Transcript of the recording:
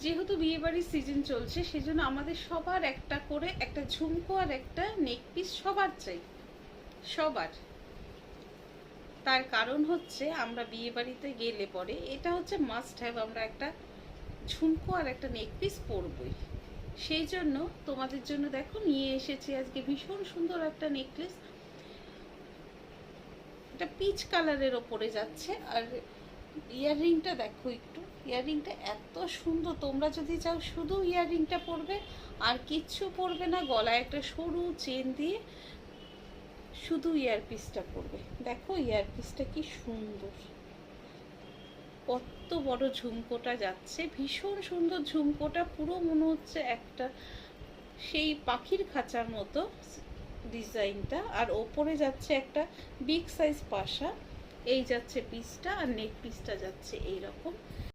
যেহেতু বিয়েবাড়ির সিজন চলছে সেজন্য আমাদের সবার একটা করে একটা ঝুমকো আর একটা নেক পিস সবার চাই, সবার। তার কারণ হচ্ছে আমরা বিয়েবাড়িতে গেলে পরে এটা হচ্ছে মাস্ট হ্যাভ, আমরা একটা ঝুমকো আর একটা নেক পিস পরবই। সেই জন্য তোমাদের জন্য দেখো নিয়ে এসেছি আজকে ভীষণ সুন্দর একটা নেকলেস। এটা পিচ কালারের ওপরে যাচ্ছে। আর ইয়াররিংটা দেখো একটু, ইয়াররিংটা এত সুন্দর। তোমরা যদি চাও শুধু ইয়াররিংটা পরবে আর কিচ্ছু পরবে না, গলায় একটা সরু চেন দিয়ে শুধু ইয়ারপিসটা পরবে। দেখো ইয়ারপিসটা কি সুন্দর, কত বড় ঝুমকোটা যাচ্ছে, ভীষণ সুন্দর ঝুমকোটা। পুরো মনে হচ্ছে একটা সেই পাখির খাঁচার মতো ডিজাইনটা। আর ওপরে যাচ্ছে একটা বিগ সাইজ পাশা। এই যাচ্ছে পিসটা, আর নেক পিসটা যাচ্ছে এইরকম।